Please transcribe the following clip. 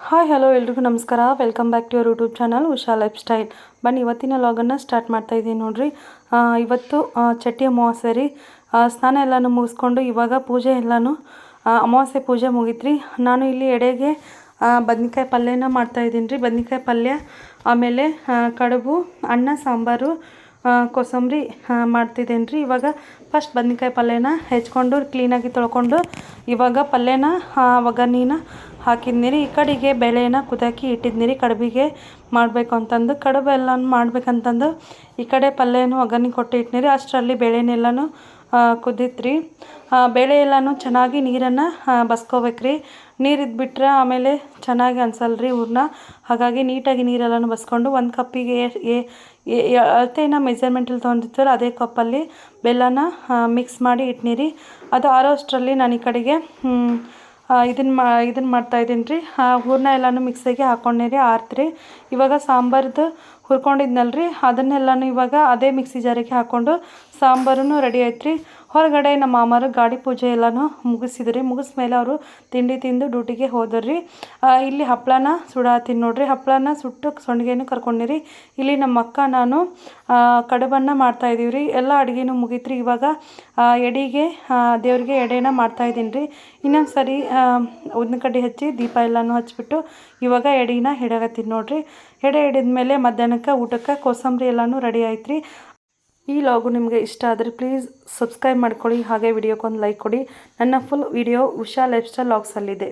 Hi hello ಎಲ್ರಿಗೂ ನಮಸ್ಕಾರ. Welcome back to your YouTube channel Usha life style. ಬನ್ನಿ ಇವತ್ತಿನ ಲಾಗನ್ನು ಸ್ಟಾರ್ಟ್ ಮಾಡ್ತಾ ಇದ್ದೀನಿ ನೋಡ್ರಿ. ಇವತ್ತು ಚಟ್ಟಿ ಅಮಾವಾಸ್ಯೆ ರೀ. ಸ್ನಾನ ಎಲ್ಲನೂ ಮುಗಿಸ್ಕೊಂಡು ಇವಾಗ ಪೂಜೆ ಎಲ್ಲನೂ ಅಮಾವಾಸ್ಯೆ ಪೂಜೆ ಮುಗಿತ್ರಿ. ನಾನು ಇಲ್ಲಿ ಎಡೆಗೆ ಬದ್ನಿಕಾಯಿ ಪಲ್ಯನ ಮಾಡ್ತಾಯಿದ್ದೀನಿ ರೀ. ಬದ್ನಿಕಾಯಿ ಪಲ್ಯ, ಆಮೇಲೆ ಕಡುಬು, ಅನ್ನ, ಸಾಂಬಾರು, ಕೋಸಂಬರಿ ಮಾಡ್ತಿದ್ದೇನೆ ರೀ. ಇವಾಗ ಫಸ್ಟ್ ಬದ್ನಿಕಾಯಿ ಪಲ್ಯನ ಹೆಚ್ಕೊಂಡು ಕ್ಲೀನಾಗಿ ತೊಳ್ಕೊಂಡು ಇವಾಗ ಪಲ್ಯನ ಒಗ್ಗರಣೆನ ಹಾಕಿದ್ನಿ ರೀ. ಈ ಕಡೆಗೆ ಬೇಳೆನ ಕುದಾಕಿ ಇಟ್ಟಿದ್ನಿ ರೀ ಕಡುಬಿಗೆ ಮಾಡಬೇಕು ಅಂತಂದು. ಕಡುಬು ಎಲ್ಲನೂ ಮಾಡ್ಬೇಕಂತಂದು ಈ ಕಡೆ ಪಲ್ಯನೂ ಒಗ್ಗರಣೆ ಕೊಟ್ಟು ಇಟ್ನಿ ರೀ. ಅಷ್ಟರಲ್ಲಿ ಬೇಳೆನೆಲ್ಲನೂ ಕುದಿತ್ರಿ. ಬೇಳೆ ಎಲ್ಲನೂ ಚೆನ್ನಾಗಿ ನೀರನ್ನು ಬಸ್ಕೋಬೇಕ್ರಿ. ನೀರು ಇದ್ಬಿಟ್ರೆ ಆಮೇಲೆ ಚೆನ್ನಾಗಿ ಅನ್ಸಲ್ರಿ ಹೂರ್ಣ. ಹಾಗಾಗಿ ನೀಟಾಗಿ ನೀರೆಲ್ಲನೂ ಬಸ್ಕೊಂಡು ಒಂದು ಕಪ್ಪಿಗೆ ಅಳತೆನ ಮೆಜರ್ಮೆಂಟಲ್ಲಿ ತೊಗೊಂಡಿರ್ತೀವಲ್ಲ ಅದೇ ಕಪ್ಪಲ್ಲಿ ಬೆಲ್ಲನ ಮಿಕ್ಸ್ ಮಾಡಿ ಇಟ್ನಿ ರೀ. ಅದು ಆರೋ ಅಷ್ಟರಲ್ಲಿ ನಾನು ಈ ಕಡೆಗೆ ಇದನ್ನು ಮಾಡ್ತಾಯಿದ್ದೀನಿ ರೀ. ಹೂರ್ಣ ಎಲ್ಲನೂ ಮಿಕ್ಸಿಗೆ ಹಾಕ್ಕೊಂಡೆ ರೀ, ಆರ್ತ್ರಿ. ಇವಾಗ ಸಾಂಬಾರ್ದು ಹುರ್ಕೊಂಡಿದ್ನಲ್ರಿ ಅದನ್ನೆಲ್ಲನೂ ಇವಾಗ ಅದೇ ಮಿಕ್ಸಿ ಜಾರಿಗೆ ಹಾಕ್ಕೊಂಡು ಸಾಂಬಾರೂ ರೆಡಿ ಆಯ್ತು ರೀ. ಹೊರಗಡೆ ನಮ್ಮ ಮಾಮಾರು ಗಾಡಿ ಪೂಜೆ ಎಲ್ಲನೂ ಮುಗಿಸಿದ್ರಿ. ಮುಗಿಸ್ಮೇಲೆ ಅವರು ತಿಂಡಿ ತಿಂದು ಡ್ಯೂಟಿಗೆ ಹೋದ್ರಿ. ಇಲ್ಲಿ ಹಪ್ಪಳನ ಸುಡಾತೀನಿ ನೋಡ್ರಿ. ಹಪ್ಪಳನ ಸುಟ್ಟು ಸೊಂಡಿಗೆನೂ ಕರ್ಕೊಂಡಿರಿ. ಇಲ್ಲಿ ನಮ್ಮ ಅಕ್ಕ ನಾನು ಕಡುಬನ್ನು ಮಾಡ್ತಾಯಿದ್ದೀವಿ ರೀ. ಎಲ್ಲ ಅಡುಗೆನೂ ಮುಗೀತ್ರಿ. ಇವಾಗ ಎಡೆಗೆ ದೇವ್ರಿಗೆ ಎಡೆನ ಮಾಡ್ತಾಯಿದ್ದೀನಿ ರೀ. ಇನ್ನೊಂದು ಸರಿ ಉದ್ದಿನ ಕಡ್ಡಿ ಹಚ್ಚಿ ದೀಪ ಎಲ್ಲನೂ ಹಚ್ಬಿಟ್ಟು ಇವಾಗ ಎಡೆನ ಹಿಡಕತ್ತೀನಿ ನೋಡ್ರಿ. ಎಡೆ ಹಿಡಿದ್ಮೇಲೆ ಮಧ್ಯಾಹ್ನಕ್ಕೆ ಊಟಕ್ಕೆ ಕೋಸಂಬರಿ ಎಲ್ಲನೂ ರೆಡಿ ಆಯ್ತು ರೀ. ಈ ಲಾಗು ನಿಮಗೆ ಇಷ್ಟ ಆದರೆ ಪ್ಲೀಸ್ ಸಬ್ಸ್ಕ್ರೈಬ್ ಮಾಡ್ಕೊಳ್ಳಿ, ಹಾಗೆ ವಿಡಿಯೋಕ್ಕೊಂದು ಲೈಕ್ ಕೊಡಿ. ನನ್ನ full video Usha life style ಲಾಗ್ಸಲ್ಲಿದೆ.